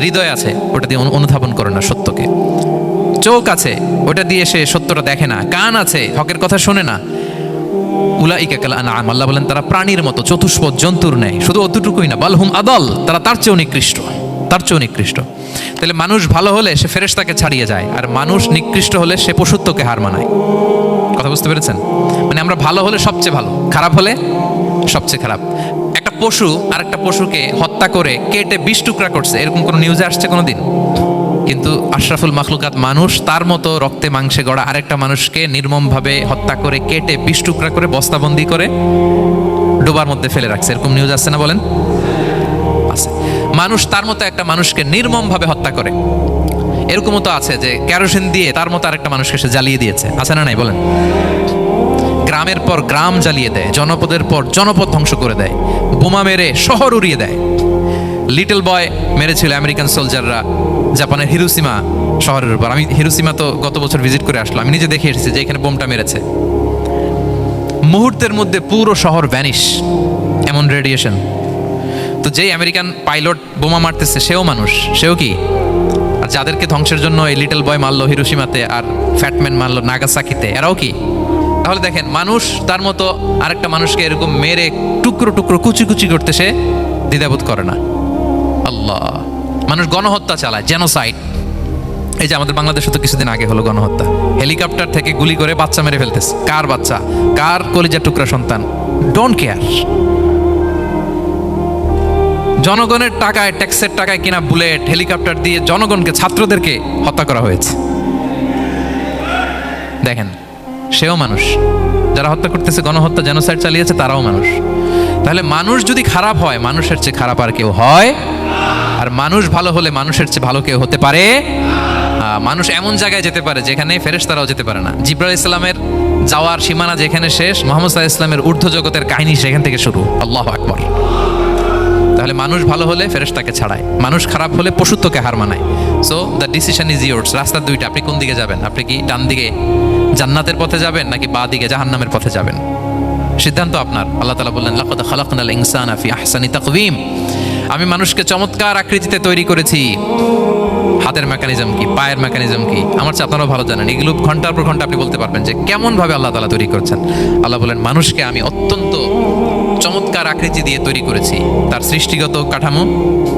হৃদয় আছে, ওটা দিয়ে অনুধাবন করে না সত্যকে। চোখ আছে, ওটা দিয়ে সে সত্যটা দেখে না। কান আছে, হকের কথা শোনে না। উলাইকা কাল আনআম, আল্লাহ বলেন তারা প্রাণীর মতো, চতুষ্পদ জন্তুর ন্যায়। শুধু অতটুকুই না, বাল হুম আদাল, তারা তার চেয়েও নিকৃষ্ট, তার চেয়েও নিকৃষ্ট। তাহলে মানুষ ভালো হলে সে ফেরেশতাকে ছাড়িয়ে যায়, আর মানুষ নিকৃষ্ট হলে সে পশুত্বকে হার মানায়। কথা বুঝতে পেরেছেন? মানে আমরা ভালো হলে সবচেয়ে ভালো, খারাপ হলে সবচেয়ে খারাপ। একটা পশু আরেকটা পশুকে হত্যা করে কেটে 20 টুকরা করছে, এরকম কোনো নিউজে আসছে কোনোদিন? কিন্তু আশরাফুল মাখলুকাত মানুষ তার মতো রক্তে মাংসে গড়া আরেকটা মানুষকে নির্মমভাবে হত্যা করে কেটে 20 টুকরা করে বস্তাবন্দি করে ডোবার মধ্যে ফেলে রাখছে, এরকম নিউজ আসছে না বলেন? আছে। মানুষ তার মতো একটা মানুষকে নির্মমভাবে হত্যা করে, এরকমও তো আছে যে কেরোসিন দিয়ে তার মতো আরেকটা মানুষকে সে জ্বালিয়ে দিয়েছে, আছে না নাই বলেন? গ্রামের পর গ্রাম জ্বালিয়ে দেয়, জনপদের পর জনপদ ধ্বংস করে দেয়, বোমা মেরে শহর উড়িয়ে দেয়। লিটল বয় মেরেছিল আমেরিকান সোলজাররা জাপানের হিরোশিমা শহরের উপর। আমি হিরোশিমা তো গত বছর ভিজিট করে আসলাম, আমি নিজে দেখে এসেছি যে এখানে বোমটা মেরেছে। মুহূর্তের মধ্যে পুরো শহর ভ্যানিশ, এমন রেডিয়েশন। তো যেই আমেরিকান পাইলট বোমা মারতেছে সেও মানুষ, সেও কি? আর যাদেরকে ধ্বংসের জন্য এই লিটল বয় মারলো হিরোশিমাতে আর ফ্যাটম্যান মারলো নাগাসাকিতে, এরাও কি? তাহলে দেখেন, মানুষ তার মতো আরেকটা মানুষকে এরকম মেরে টুকরো টুকরো কুচি কুচি করতে সে দ্বিধাবোধ করে না। আল্লাহ, মানুষ গণহত্যা চালায়, জেনোসাইড। এই যে আমাদের বাংলাদেশে তো কিছুদিন আগে হলো গণহত্যা, হেলিকপ্টার থেকে গুলি করে বাচ্চা মেরে ফেলতেছে। কার বাচ্চা? কার কলিজার টুকরা সন্তান? Don't care. জনগণের টাকায়, ট্যাক্সের টাকায় কিনা বুলেট, হেলিকপ্টার দিয়ে জনগণকে, ছাত্রদেরকে হত্যা করা হয়েছে। দেখেন, সেও মানুষ। যারা হত্যা করতেছে, গণহত্যা, জেনোসাইড চালিয়েছে, তারাও মানুষ। তাহলে মানুষ যদি খারাপ হয়, মানুষের চেয়ে খারাপ আর কেউ হয়? আর মানুষ ভালো হলে মানুষের চেয়ে ভালো কেউ হতে পারে? মানুষ এমন জায়গায় যেতে পারে যেখানে ফেরেশতারাও যেতে পারে না। জিবরাইল ইসলামের যাওয়ার সীমানা যেখানে শেষ, মুহাম্মদ সাল্লাল্লাহু আলাইহি ওয়াসাল্লামের ঊর্ধ্ব জগতের কাহিনী সেখান থেকে শুরু। আল্লাহু আকবার। তাহলে মানুষ ভালো হলে ফেরেশতাকে ছাড়ায়, মানুষ খারাপ হলে পশুত্বকে হার মানায়। So the decision is yours. রাস্তা দুইটা, আপনি কোন দিকে যাবেন? আপনি কি ডান দিকে জান্নাতের পথে যাবেন নাকি বাঁ দিকে জাহান্নামের পথে যাবেন? সিদ্ধান্ত আপনার। আল্লাহ তাআলা বললেন, লাকাদ খালাকনাল ইনসানা ফি আহসানি তাকওয়িম। আমি মানুষকে চমৎকার আকৃতিতে তৈরি করেছি। হাতের মেকানিজম কি, পায়ের মেকানিজম কি, আমার চেয়ে আপনারাও ভালো জানেন। এগুলো ঘন্টার পর ঘন্টা আপনি বলতে পারবেন যে কেমন ভাবে আল্লাহ তাআলা তৈরি করেছেন। আল্লাহ বলেন, মানুষকে আমি অত্যন্ত চমৎকার আকৃতি দিয়ে তৈরি করেছি। তার সৃষ্টিগত কাঠামো,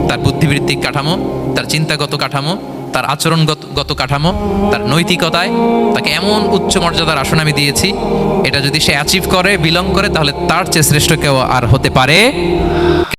তার বুদ্ধিবৃত্তিক কাঠামো, তার চিন্তাগত কাঠামো, তার আচরণগত কাঠামো, তার নৈতিকতায় তাকে এমন উচ্চ মর্যাদার আসন আমি দিয়েছি, এটা যদি সে অ্যাচিভ করে, বিলং করে, তাহলে তার চেয়ে শ্রেষ্ঠ কেউ আর হতে পারে